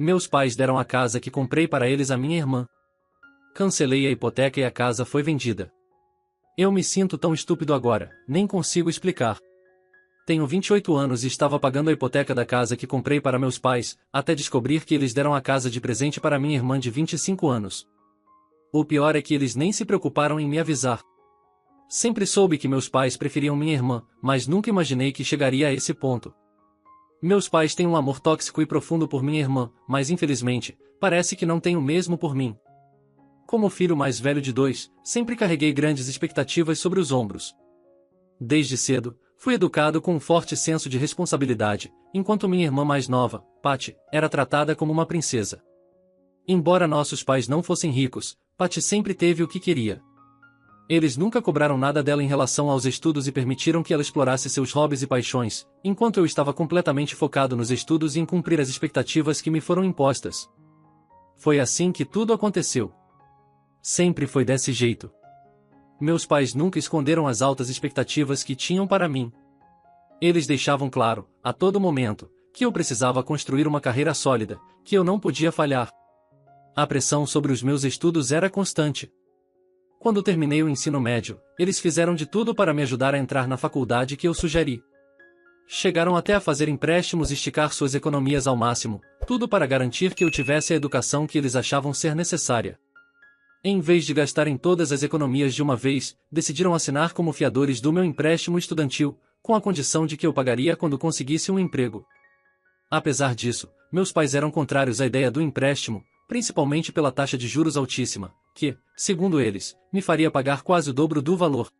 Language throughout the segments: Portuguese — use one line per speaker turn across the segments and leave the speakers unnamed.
Meus pais deram a casa que comprei para eles à minha irmã. Cancelei a hipoteca e a casa foi vendida. Eu me sinto tão estúpido agora, nem consigo explicar. Tenho 28 anos e estava pagando a hipoteca da casa que comprei para meus pais, até descobrir que eles deram a casa de presente para minha irmã de 25 anos. O pior é que eles nem se preocuparam em me avisar. Sempre soube que meus pais preferiam minha irmã, mas nunca imaginei que chegaria a esse ponto. Meus pais têm um amor tóxico e profundo por minha irmã, mas infelizmente, parece que não têm o mesmo por mim. Como filho mais velho de 2, sempre carreguei grandes expectativas sobre os ombros. Desde cedo, fui educado com um forte senso de responsabilidade, enquanto minha irmã mais nova, Patty, era tratada como uma princesa. Embora nossos pais não fossem ricos, Patty sempre teve o que queria. Eles nunca cobraram nada dela em relação aos estudos e permitiram que ela explorasse seus hobbies e paixões, enquanto eu estava completamente focado nos estudos e em cumprir as expectativas que me foram impostas. Foi assim que tudo aconteceu. Sempre foi desse jeito. Meus pais nunca esconderam as altas expectativas que tinham para mim. Eles deixavam claro, a todo momento, que eu precisava construir uma carreira sólida, que eu não podia falhar. A pressão sobre os meus estudos era constante. Quando terminei o ensino médio, eles fizeram de tudo para me ajudar a entrar na faculdade que eu sugeri. Chegaram até a fazer empréstimos e esticar suas economias ao máximo, tudo para garantir que eu tivesse a educação que eles achavam ser necessária. Em vez de gastarem todas as economias de uma vez, decidiram assinar como fiadores do meu empréstimo estudantil, com a condição de que eu pagaria quando conseguisse um emprego. Apesar disso, meus pais eram contrários à ideia do empréstimo, principalmente pela taxa de juros altíssima, que, segundo eles, me faria pagar quase o dobro do valor.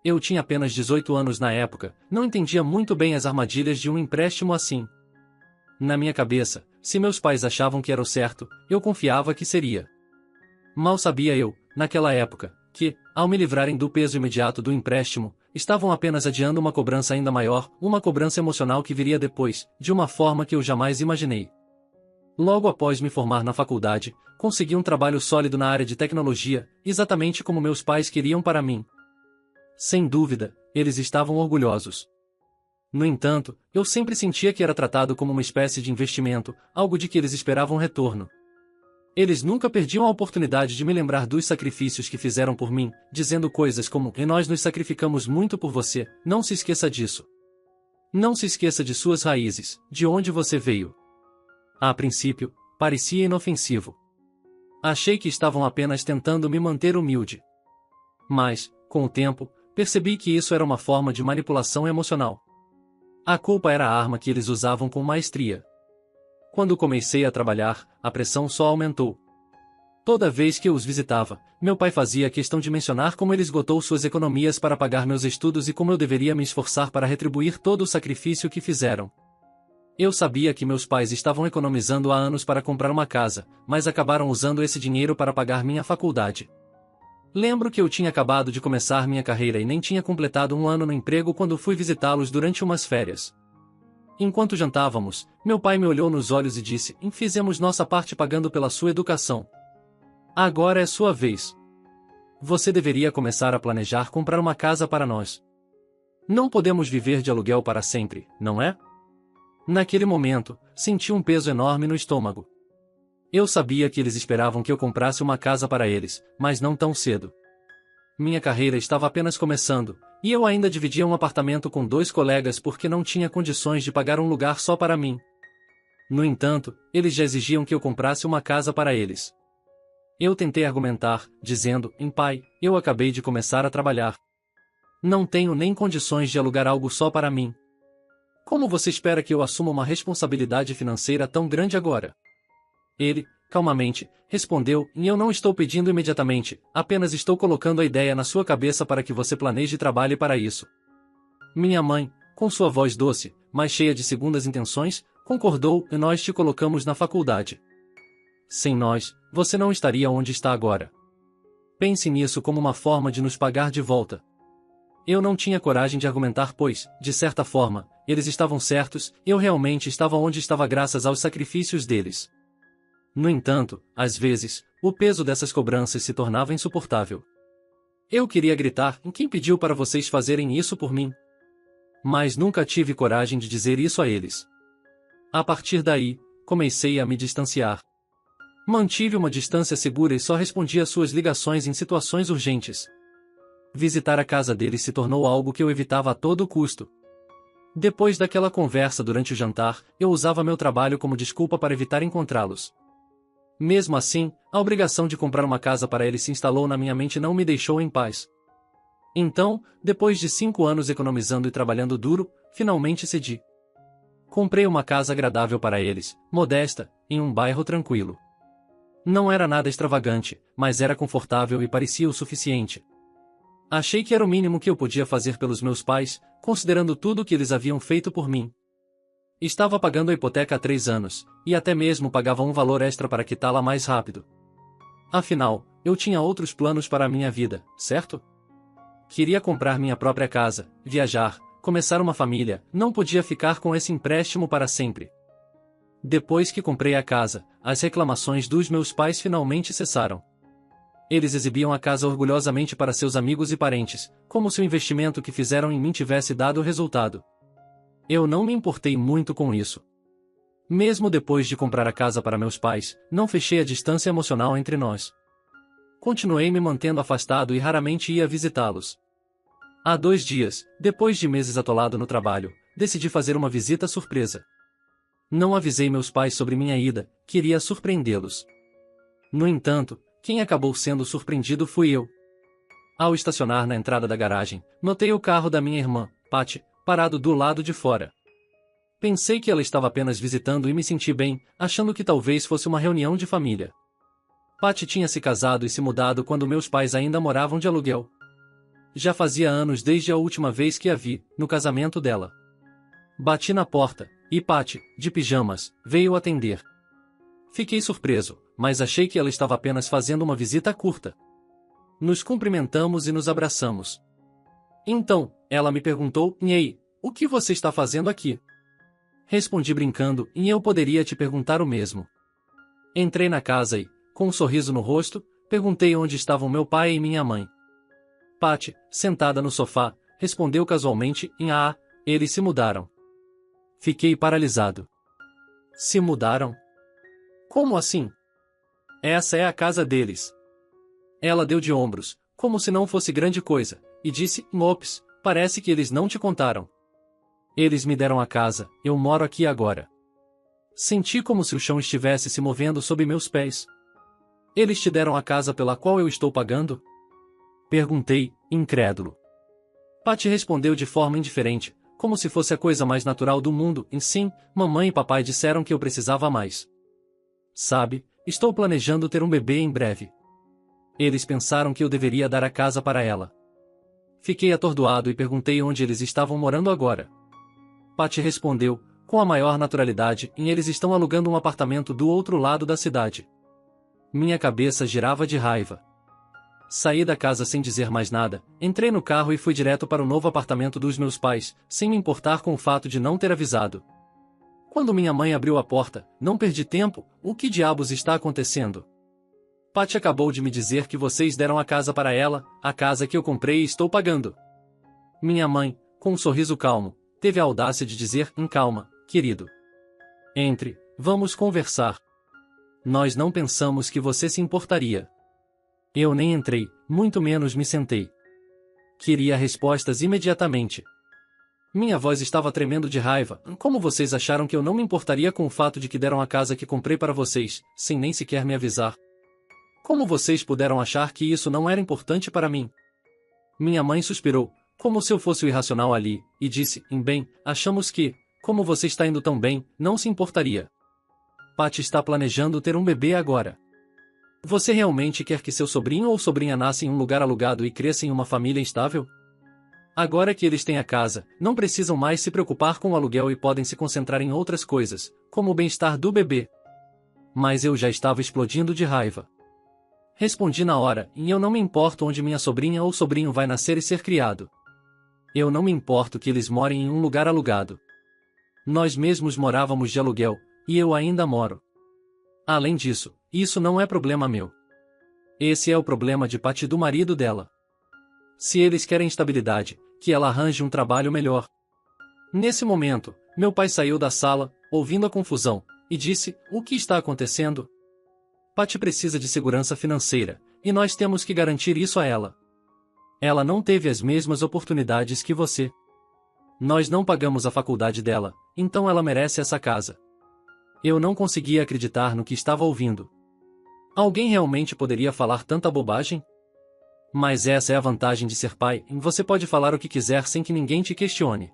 Eu tinha apenas 18 anos na época, não entendia muito bem as armadilhas de um empréstimo assim. Na minha cabeça, se meus pais achavam que era o certo, eu confiava que seria. Mal sabia eu, naquela época, que, ao me livrarem do peso imediato do empréstimo, estavam apenas adiando uma cobrança ainda maior, uma cobrança emocional que viria depois, de uma forma que eu jamais imaginei. Logo após me formar na faculdade, consegui um trabalho sólido na área de tecnologia, exatamente como meus pais queriam para mim. Sem dúvida, eles estavam orgulhosos. No entanto, eu sempre sentia que era tratado como uma espécie de investimento, algo de que eles esperavam retorno. Eles nunca perdiam a oportunidade de me lembrar dos sacrifícios que fizeram por mim, dizendo coisas como: "E nós nos sacrificamos muito por você, não se esqueça disso. Não se esqueça de suas raízes, de onde você veio." A princípio, parecia inofensivo. Achei que estavam apenas tentando me manter humilde. Mas, com o tempo, percebi que isso era uma forma de manipulação emocional. A culpa era a arma que eles usavam com maestria. Quando comecei a trabalhar, a pressão só aumentou. Toda vez que eu os visitava, meu pai fazia questão de mencionar como ele esgotou suas economias para pagar meus estudos e como eu deveria me esforçar para retribuir todo o sacrifício que fizeram. Eu sabia que meus pais estavam economizando há anos para comprar uma casa, mas acabaram usando esse dinheiro para pagar minha faculdade. Lembro que eu tinha acabado de começar minha carreira e nem tinha completado um ano no emprego quando fui visitá-los durante umas férias. Enquanto jantávamos, meu pai me olhou nos olhos e disse: "Fizemos nossa parte pagando pela sua educação. Agora é sua vez. Você deveria começar a planejar comprar uma casa para nós. Não podemos viver de aluguel para sempre, não é?" Naquele momento, senti um peso enorme no estômago. Eu sabia que eles esperavam que eu comprasse uma casa para eles, mas não tão cedo. Minha carreira estava apenas começando, e eu ainda dividia um apartamento com 2 colegas porque não tinha condições de pagar um lugar só para mim. No entanto, eles já exigiam que eu comprasse uma casa para eles. Eu tentei argumentar, dizendo: "Pai, eu acabei de começar a trabalhar. Não tenho nem condições de alugar algo só para mim. Como você espera que eu assuma uma responsabilidade financeira tão grande agora?" Ele, calmamente, respondeu: "Eu não estou pedindo imediatamente, apenas estou colocando a ideia na sua cabeça para que você planeje e trabalhe para isso." Minha mãe, com sua voz doce, mas cheia de segundas intenções, concordou: "E nós te colocamos na faculdade. Sem nós, você não estaria onde está agora. Pense nisso como uma forma de nos pagar de volta." Eu não tinha coragem de argumentar pois, de certa forma, eles estavam certos, eu realmente estava onde estava graças aos sacrifícios deles. No entanto, às vezes, o peso dessas cobranças se tornava insuportável. Eu queria gritar: "Quem pediu para vocês fazerem isso por mim?" Mas nunca tive coragem de dizer isso a eles. A partir daí, comecei a me distanciar. Mantive uma distância segura e só respondia às suas ligações em situações urgentes. Visitar a casa deles se tornou algo que eu evitava a todo custo. Depois daquela conversa durante o jantar, eu usava meu trabalho como desculpa para evitar encontrá-los. Mesmo assim, a obrigação de comprar uma casa para eles se instalou na minha mente e não me deixou em paz. Então, depois de 5 anos economizando e trabalhando duro, finalmente cedi. Comprei uma casa agradável para eles, modesta, em um bairro tranquilo. Não era nada extravagante, mas era confortável e parecia o suficiente. Achei que era o mínimo que eu podia fazer pelos meus pais, considerando tudo o que eles haviam feito por mim. Estava pagando a hipoteca há 3 anos, e até mesmo pagava um valor extra para quitá-la mais rápido. Afinal, eu tinha outros planos para a minha vida, certo? Queria comprar minha própria casa, viajar, começar uma família, não podia ficar com esse empréstimo para sempre. Depois que comprei a casa, as reclamações dos meus pais finalmente cessaram. Eles exibiam a casa orgulhosamente para seus amigos e parentes, como se o investimento que fizeram em mim tivesse dado resultado. Eu não me importei muito com isso. Mesmo depois de comprar a casa para meus pais, não fechei a distância emocional entre nós. Continuei me mantendo afastado e raramente ia visitá-los. Há 2 dias, depois de meses atolado no trabalho, decidi fazer uma visita surpresa. Não avisei meus pais sobre minha ida, queria surpreendê-los. No entanto, quem acabou sendo surpreendido fui eu. Ao estacionar na entrada da garagem, notei o carro da minha irmã, Patty, parado do lado de fora. Pensei que ela estava apenas visitando e me senti bem, achando que talvez fosse uma reunião de família. Patty tinha se casado e se mudado quando meus pais ainda moravam de aluguel. Já fazia anos desde a última vez que a vi, no casamento dela. Bati na porta, e Patty, de pijamas, veio atender. Fiquei surpreso, mas achei que ela estava apenas fazendo uma visita curta. Nos cumprimentamos e nos abraçamos. Então, ela me perguntou: "Ei, o que você está fazendo aqui?" Respondi brincando: "E eu poderia te perguntar o mesmo." Entrei na casa e, com um sorriso no rosto, perguntei onde estavam meu pai e minha mãe. Patty, sentada no sofá, respondeu casualmente: eles se mudaram." Fiquei paralisado. Se mudaram? Como assim? Essa é a casa deles. Ela deu de ombros, como se não fosse grande coisa, e disse: "Ops, parece que eles não te contaram." Eles me deram a casa, eu moro aqui agora. Senti como se o chão estivesse se movendo sob meus pés. Eles te deram a casa pela qual eu estou pagando? Perguntei, incrédulo. Patty respondeu de forma indiferente, como se fosse a coisa mais natural do mundo, e sim, mamãe e papai disseram que eu precisava mais. Sabe, estou planejando ter um bebê em breve. Eles pensaram que eu deveria dar a casa para ela. Fiquei atordoado e perguntei onde eles estavam morando agora. Patty respondeu, com a maior naturalidade, e eles estão alugando um apartamento do outro lado da cidade. Minha cabeça girava de raiva. Saí da casa sem dizer mais nada, entrei no carro e fui direto para o novo apartamento dos meus pais, sem me importar com o fato de não ter avisado. Quando minha mãe abriu a porta, não perdi tempo: "O que diabos está acontecendo?" Patty acabou de me dizer que vocês deram a casa para ela, a casa que eu comprei e estou pagando. Minha mãe, com um sorriso calmo, teve a audácia de dizer: "Calma, querido. Entre, vamos conversar. Nós não pensamos que você se importaria." Eu nem entrei, muito menos me sentei. Queria respostas imediatamente. Minha voz estava tremendo de raiva. "Como vocês acharam que eu não me importaria com o fato de que deram a casa que comprei para vocês, sem nem sequer me avisar? Como vocês puderam achar que isso não era importante para mim?" Minha mãe suspirou, como se eu fosse o irracional ali, e disse: "Bem, achamos que, como você está indo tão bem, não se importaria. Patty está planejando ter um bebê agora. Você realmente quer que seu sobrinho ou sobrinha nasça em um lugar alugado e cresça em uma família instável? Agora que eles têm a casa, não precisam mais se preocupar com o aluguel e podem se concentrar em outras coisas, como o bem-estar do bebê." Mas eu já estava explodindo de raiva. Respondi na hora: "E eu não me importo onde minha sobrinha ou sobrinho vai nascer e ser criado. Eu não me importo que eles morem em um lugar alugado. Nós mesmos morávamos de aluguel, e eu ainda moro. Além disso, isso não é problema meu. Esse é o problema de Patty e do marido dela. Se eles querem estabilidade, que ela arranje um trabalho melhor." Nesse momento, meu pai saiu da sala, ouvindo a confusão, e disse: "O que está acontecendo? Patty precisa de segurança financeira, e nós temos que garantir isso a ela. Ela não teve as mesmas oportunidades que você. Nós não pagamos a faculdade dela, então ela merece essa casa." Eu não conseguia acreditar no que estava ouvindo. Alguém realmente poderia falar tanta bobagem? Mas essa é a vantagem de ser pai, você pode falar o que quiser sem que ninguém te questione.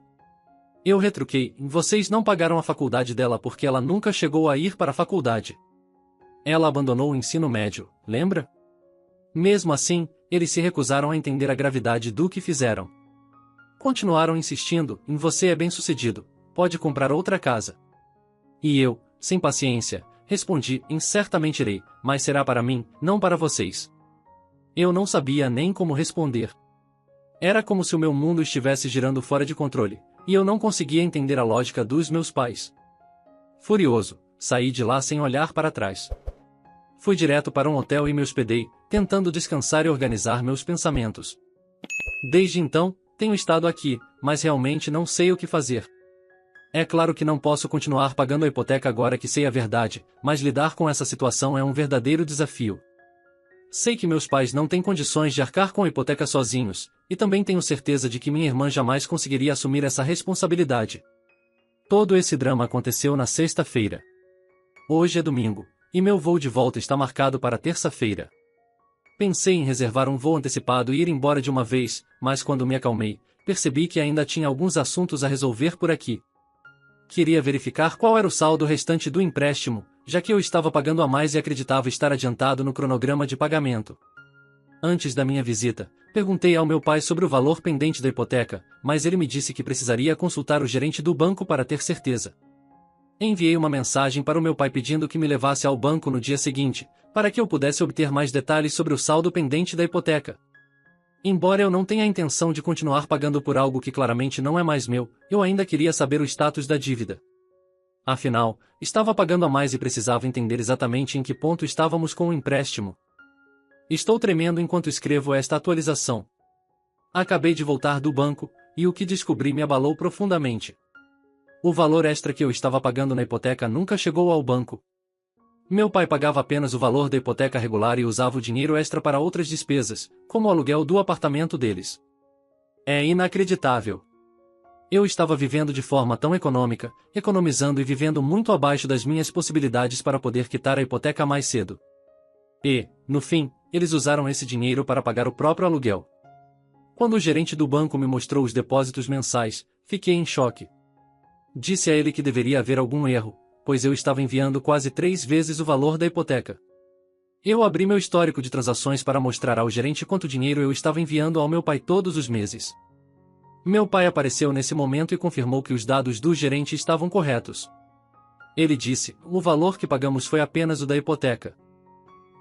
Eu retruquei: "Vocês não pagaram a faculdade dela porque ela nunca chegou a ir para a faculdade. Ela abandonou o ensino médio, lembra?" Mesmo assim, eles se recusaram a entender a gravidade do que fizeram. Continuaram insistindo: "Você é bem-sucedido, pode comprar outra casa." E eu, sem paciência, respondi: "Certamente irei, mas será para mim, não para vocês." Eu não sabia nem como responder. Era como se o meu mundo estivesse girando fora de controle, e eu não conseguia entender a lógica dos meus pais. Furioso, saí de lá sem olhar para trás. Fui direto para um hotel e me hospedei, tentando descansar e organizar meus pensamentos. Desde então, tenho estado aqui, mas realmente não sei o que fazer. É claro que não posso continuar pagando a hipoteca agora que sei a verdade, mas lidar com essa situação é um verdadeiro desafio. Sei que meus pais não têm condições de arcar com a hipoteca sozinhos, e também tenho certeza de que minha irmã jamais conseguiria assumir essa responsabilidade. Todo esse drama aconteceu na sexta-feira. Hoje é domingo, e meu voo de volta está marcado para terça-feira. Pensei em reservar um voo antecipado e ir embora de uma vez, mas quando me acalmei, percebi que ainda tinha alguns assuntos a resolver por aqui. Queria verificar qual era o saldo restante do empréstimo, já que eu estava pagando a mais e acreditava estar adiantado no cronograma de pagamento. Antes da minha visita, perguntei ao meu pai sobre o valor pendente da hipoteca, mas ele me disse que precisaria consultar o gerente do banco para ter certeza. Enviei uma mensagem para o meu pai pedindo que me levasse ao banco no dia seguinte, para que eu pudesse obter mais detalhes sobre o saldo pendente da hipoteca. Embora eu não tenha a intenção de continuar pagando por algo que claramente não é mais meu, eu ainda queria saber o status da dívida. Afinal, estava pagando a mais e precisava entender exatamente em que ponto estávamos com o empréstimo. Estou tremendo enquanto escrevo esta atualização. Acabei de voltar do banco, e o que descobri me abalou profundamente. O valor extra que eu estava pagando na hipoteca nunca chegou ao banco. Meu pai pagava apenas o valor da hipoteca regular e usava o dinheiro extra para outras despesas, como o aluguel do apartamento deles. É inacreditável. Eu estava vivendo de forma tão econômica, economizando e vivendo muito abaixo das minhas possibilidades para poder quitar a hipoteca mais cedo. E, no fim, eles usaram esse dinheiro para pagar o próprio aluguel. Quando o gerente do banco me mostrou os depósitos mensais, fiquei em choque. Disse a ele que deveria haver algum erro, pois eu estava enviando quase 3 vezes o valor da hipoteca. Eu abri meu histórico de transações para mostrar ao gerente quanto dinheiro eu estava enviando ao meu pai todos os meses. Meu pai apareceu nesse momento e confirmou que os dados do gerente estavam corretos. Ele disse: "O valor que pagamos foi apenas o da hipoteca."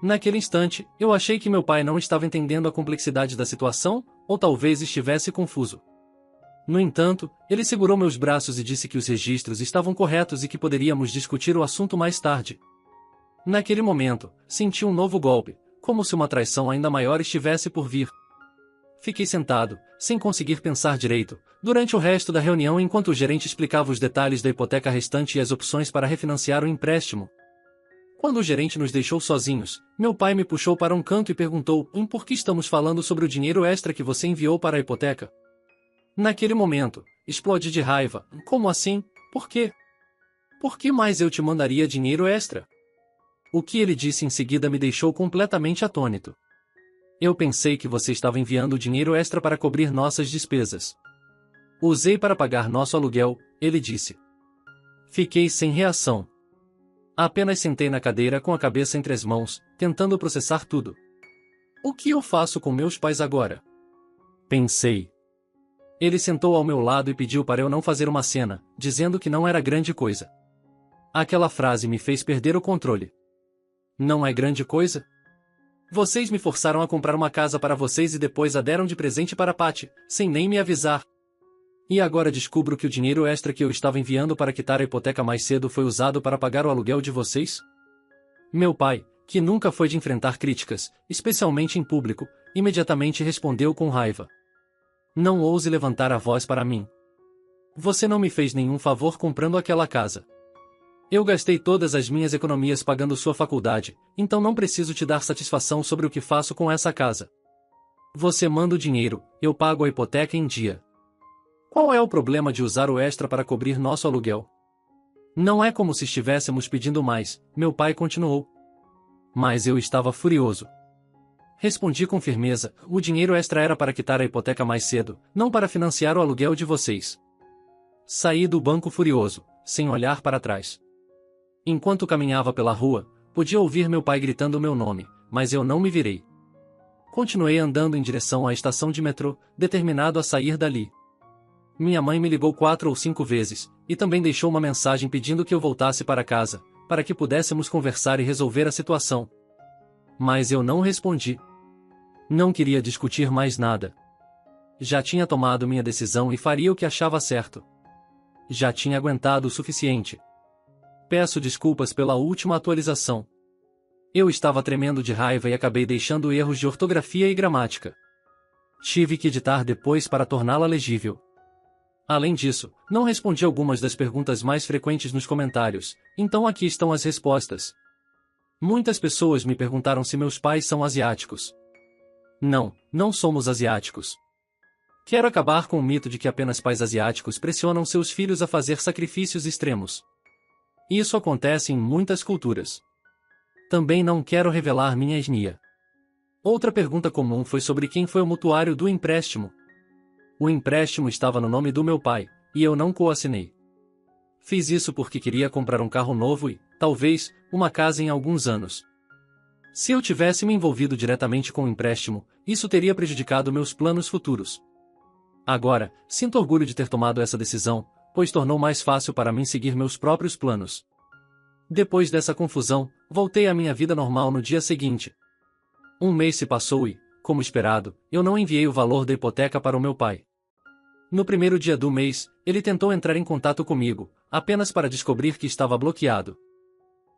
Naquele instante, eu achei que meu pai não estava entendendo a complexidade da situação, ou talvez estivesse confuso. No entanto, ele segurou meus braços e disse que os registros estavam corretos e que poderíamos discutir o assunto mais tarde. Naquele momento, senti um novo golpe, como se uma traição ainda maior estivesse por vir. Fiquei sentado, sem conseguir pensar direito, durante o resto da reunião enquanto o gerente explicava os detalhes da hipoteca restante e as opções para refinanciar o empréstimo. Quando o gerente nos deixou sozinhos, meu pai me puxou para um canto e perguntou: "Por que estamos falando sobre o dinheiro extra que você enviou para a hipoteca?" Naquele momento, explodi de raiva. "Como assim? Por quê? Por que mais eu te mandaria dinheiro extra?" O que ele disse em seguida me deixou completamente atônito. "Eu pensei que você estava enviando dinheiro extra para cobrir nossas despesas." "Usei para pagar nosso aluguel", ele disse. Fiquei sem reação. Apenas sentei na cadeira com a cabeça entre as mãos, tentando processar tudo. O que eu faço com meus pais agora? Pensei. Ele sentou ao meu lado e pediu para eu não fazer uma cena, dizendo que não era grande coisa. Aquela frase me fez perder o controle. Não é grande coisa? Vocês me forçaram a comprar uma casa para vocês e depois a deram de presente para Patty, sem nem me avisar. E agora descubro que o dinheiro extra que eu estava enviando para quitar a hipoteca mais cedo foi usado para pagar o aluguel de vocês? Meu pai, que nunca foi de enfrentar críticas, especialmente em público, imediatamente respondeu com raiva. Não ouse levantar a voz para mim. Você não me fez nenhum favor comprando aquela casa. Eu gastei todas as minhas economias pagando sua faculdade, então não preciso te dar satisfação sobre o que faço com essa casa. Você manda o dinheiro, eu pago a hipoteca em dia. Qual é o problema de usar o extra para cobrir nosso aluguel? Não é como se estivéssemos pedindo mais, meu pai continuou. Mas eu estava furioso. Respondi com firmeza, o dinheiro extra era para quitar a hipoteca mais cedo, não para financiar o aluguel de vocês. Saí do banco furioso, sem olhar para trás. Enquanto caminhava pela rua, podia ouvir meu pai gritando meu nome, mas eu não me virei. Continuei andando em direção à estação de metrô, determinado a sair dali. Minha mãe me ligou 4 ou 5 vezes, e também deixou uma mensagem pedindo que eu voltasse para casa, para que pudéssemos conversar e resolver a situação. Mas eu não respondi. Não queria discutir mais nada. Já tinha tomado minha decisão e faria o que achava certo. Já tinha aguentado o suficiente. Peço desculpas pela última atualização. Eu estava tremendo de raiva e acabei deixando erros de ortografia e gramática. Tive que editar depois para torná-la legível. Além disso, não respondi algumas das perguntas mais frequentes nos comentários, então aqui estão as respostas. Muitas pessoas me perguntaram se meus pais são asiáticos. Não, não somos asiáticos. Quero acabar com o mito de que apenas pais asiáticos pressionam seus filhos a fazer sacrifícios extremos. Isso acontece em muitas culturas. Também não quero revelar minha etnia. Outra pergunta comum foi sobre quem foi o mutuário do empréstimo. O empréstimo estava no nome do meu pai, e eu não coassinei. Fiz isso porque queria comprar um carro novo e, talvez, uma casa em alguns anos. Se eu tivesse me envolvido diretamente com o empréstimo, isso teria prejudicado meus planos futuros. Agora, sinto orgulho de ter tomado essa decisão, pois tornou mais fácil para mim seguir meus próprios planos. Depois dessa confusão, voltei à minha vida normal no dia seguinte. Um mês se passou e, como esperado, eu não enviei o valor da hipoteca para o meu pai. No primeiro dia do mês, ele tentou entrar em contato comigo, apenas para descobrir que estava bloqueado.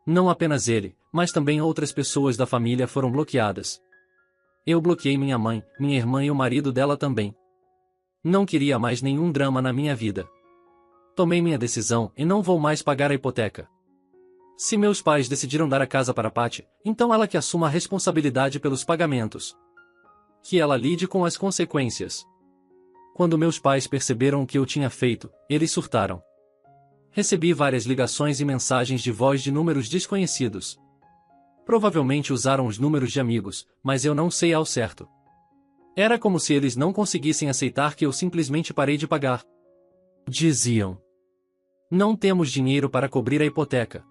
Não apenas ele, mas também outras pessoas da família foram bloqueadas. Eu bloqueei minha mãe, minha irmã e o marido dela também. Não queria mais nenhum drama na minha vida. Tomei minha decisão e não vou mais pagar a hipoteca. Se meus pais decidiram dar a casa para Patty, então ela que assuma a responsabilidade pelos pagamentos. Que ela lide com as consequências. Quando meus pais perceberam o que eu tinha feito, eles surtaram. Recebi várias ligações e mensagens de voz de números desconhecidos. Provavelmente usaram os números de amigos, mas eu não sei ao certo. Era como se eles não conseguissem aceitar que eu simplesmente parei de pagar. Diziam: não temos dinheiro para cobrir a hipoteca.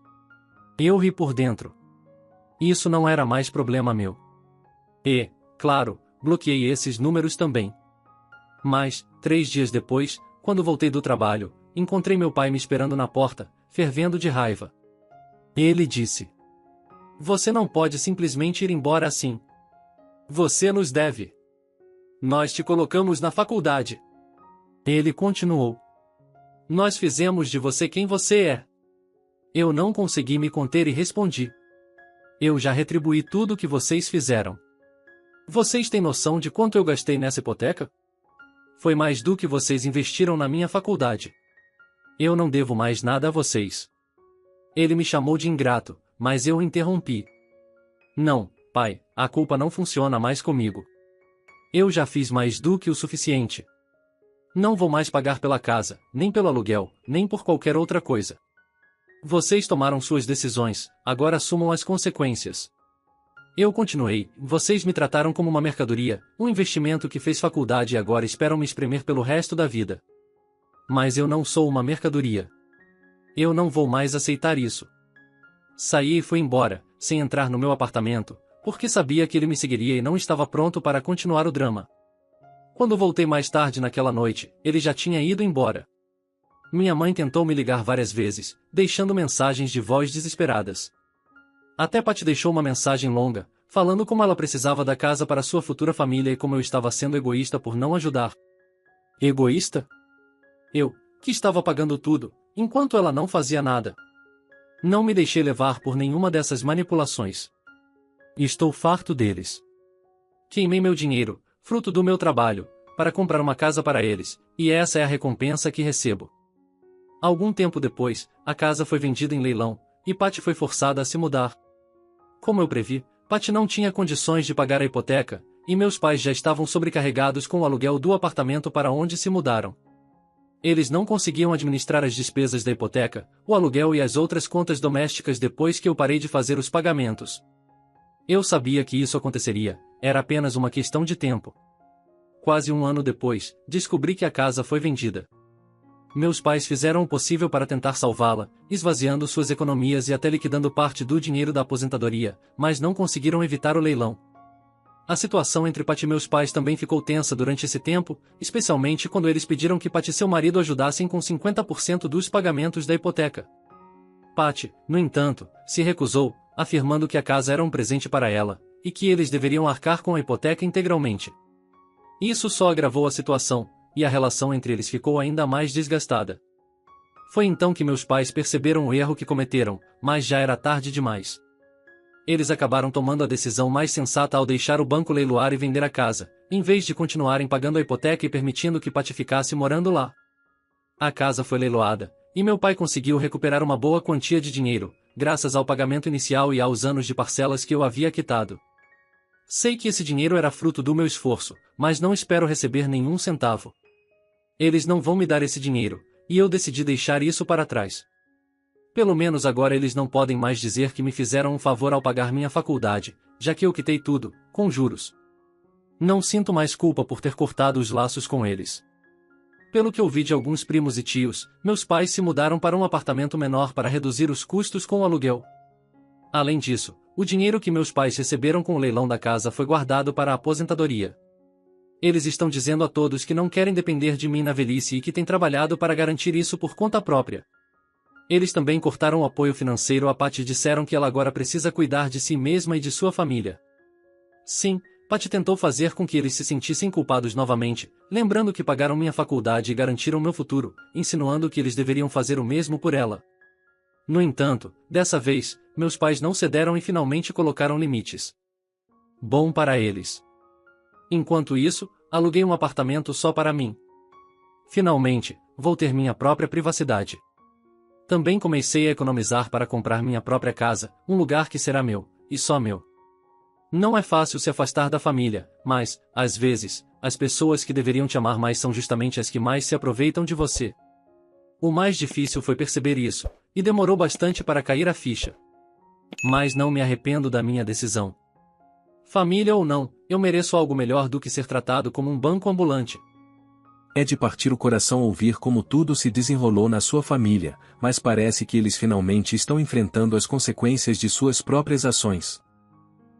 Eu ri por dentro. Isso não era mais problema meu. E, claro, bloqueei esses números também. Mas, 3 dias depois, quando voltei do trabalho, encontrei meu pai me esperando na porta, fervendo de raiva. Ele disse: você não pode simplesmente ir embora assim. Você nos deve. Nós te colocamos na faculdade. Ele continuou: nós fizemos de você quem você é. Eu não consegui me conter e respondi: eu já retribuí tudo o que vocês fizeram. Vocês têm noção de quanto eu gastei nessa hipoteca? Foi mais do que vocês investiram na minha faculdade. Eu não devo mais nada a vocês. Ele me chamou de ingrato, mas eu o interrompi. Não, pai, a culpa não funciona mais comigo. Eu já fiz mais do que o suficiente. Não vou mais pagar pela casa, nem pelo aluguel, nem por qualquer outra coisa. Vocês tomaram suas decisões, agora assumam as consequências. Eu continuei: vocês me trataram como uma mercadoria, um investimento que fez faculdade e agora esperam me espremer pelo resto da vida. Mas eu não sou uma mercadoria. Eu não vou mais aceitar isso. Saí e fui embora, sem entrar no meu apartamento, porque sabia que ele me seguiria e não estava pronto para continuar o drama. Quando voltei mais tarde naquela noite, ele já tinha ido embora. Minha mãe tentou me ligar várias vezes, deixando mensagens de voz desesperadas. Até Patty deixou uma mensagem longa, falando como ela precisava da casa para sua futura família e como eu estava sendo egoísta por não ajudar. Egoísta? Eu, que estava pagando tudo, enquanto ela não fazia nada. Não me deixei levar por nenhuma dessas manipulações. Estou farto deles. Queimei meu dinheiro, fruto do meu trabalho, para comprar uma casa para eles, e essa é a recompensa que recebo. Algum tempo depois, a casa foi vendida em leilão, e Patty foi forçada a se mudar. Como eu previ, Patty não tinha condições de pagar a hipoteca, e meus pais já estavam sobrecarregados com o aluguel do apartamento para onde se mudaram. Eles não conseguiam administrar as despesas da hipoteca, o aluguel e as outras contas domésticas depois que eu parei de fazer os pagamentos. Eu sabia que isso aconteceria, era apenas uma questão de tempo. Quase um ano depois, descobri que a casa foi vendida. Meus pais fizeram o possível para tentar salvá-la, esvaziando suas economias e até liquidando parte do dinheiro da aposentadoria, mas não conseguiram evitar o leilão. A situação entre Patty e meus pais também ficou tensa durante esse tempo, especialmente quando eles pediram que Patty e seu marido ajudassem com 50% dos pagamentos da hipoteca. Patty, no entanto, se recusou, afirmando que a casa era um presente para ela, e que eles deveriam arcar com a hipoteca integralmente. Isso só agravou a situação, e a relação entre eles ficou ainda mais desgastada. Foi então que meus pais perceberam o erro que cometeram, mas já era tarde demais. Eles acabaram tomando a decisão mais sensata ao deixar o banco leiloar e vender a casa, em vez de continuarem pagando a hipoteca e permitindo que Patty ficasse morando lá. A casa foi leiloada, e meu pai conseguiu recuperar uma boa quantia de dinheiro, graças ao pagamento inicial e aos anos de parcelas que eu havia quitado. Sei que esse dinheiro era fruto do meu esforço, mas não espero receber nenhum centavo. Eles não vão me dar esse dinheiro, e eu decidi deixar isso para trás. Pelo menos agora eles não podem mais dizer que me fizeram um favor ao pagar minha faculdade, já que eu quitei tudo, com juros. Não sinto mais culpa por ter cortado os laços com eles. Pelo que ouvi de alguns primos e tios, meus pais se mudaram para um apartamento menor para reduzir os custos com o aluguel. Além disso, o dinheiro que meus pais receberam com o leilão da casa foi guardado para a aposentadoria. Eles estão dizendo a todos que não querem depender de mim na velhice e que têm trabalhado para garantir isso por conta própria. Eles também cortaram o apoio financeiro a Patty e disseram que ela agora precisa cuidar de si mesma e de sua família. Sim, Patty tentou fazer com que eles se sentissem culpados novamente, lembrando que pagaram minha faculdade e garantiram meu futuro, insinuando que eles deveriam fazer o mesmo por ela. No entanto, dessa vez, meus pais não cederam e finalmente colocaram limites. Bom para eles. Enquanto isso, aluguei um apartamento só para mim. Finalmente, vou ter minha própria privacidade. Também comecei a economizar para comprar minha própria casa, um lugar que será meu, e só meu. Não é fácil se afastar da família, mas, às vezes, as pessoas que deveriam te amar mais são justamente as que mais se aproveitam de você. O mais difícil foi perceber isso, e demorou bastante para cair a ficha. Mas não me arrependo da minha decisão. Família ou não, eu mereço algo melhor do que ser tratado como um banco ambulante.
É de partir o coração ouvir como tudo se desenrolou na sua família, mas parece que eles finalmente estão enfrentando as consequências de suas próprias ações.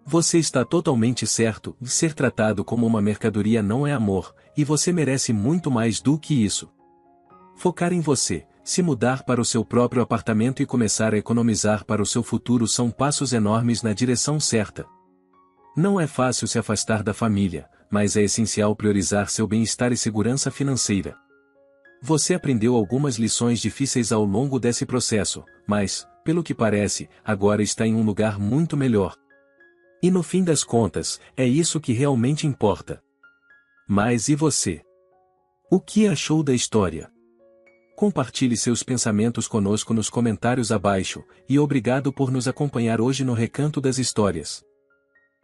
Você está totalmente certo, ser tratado como uma mercadoria não é amor, e você merece muito mais do que isso. Focar em você, se mudar para o seu próprio apartamento e começar a economizar para o seu futuro são passos enormes na direção certa. Não é fácil se afastar da família, mas é essencial priorizar seu bem-estar e segurança financeira. Você aprendeu algumas lições difíceis ao longo desse processo, mas, pelo que parece, agora está em um lugar muito melhor. E no fim das contas, é isso que realmente importa. Mas e você? O que achou da história? Compartilhe seus pensamentos conosco nos comentários abaixo, e obrigado por nos acompanhar hoje no Recanto das Histórias.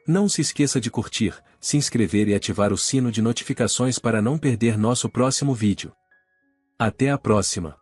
Não se esqueça de curtir, se inscrever e ativar o sino de notificações para não perder nosso próximo vídeo. Até a próxima!